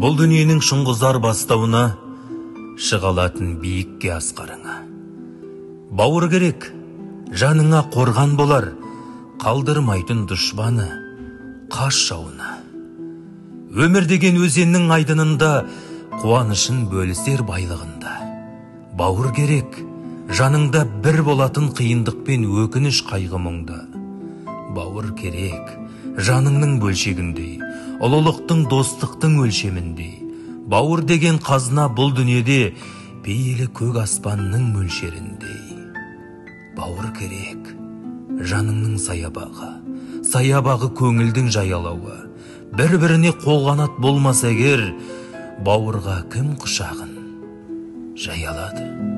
Бұл дүниенің шыңғызар бастауына шығалатын биікке асқарыңа. Бауыр керек, жаныңа қорған болар, қалдырмайтын дұшпаны қас жауына. Өмір деген өзеннің айдынында, қуанышын бөлісер байлығында. Бауыр керек, жаныңда бір болатын қиындық пен өкініш қайғы мұңда. Бауыр керек, жаныңның бөлшегіндей, ұлылықтың достықтың өлшеміндей. Бауыр деген қазына бұл дүниеде, пейілі көк аспанның мөлшеріндей. Бауыр керек, жаныңның саябағы көңілдің жаялауы. Бір-біріне қолғанат болмаса егер, бауырға кім құшағын жай алады?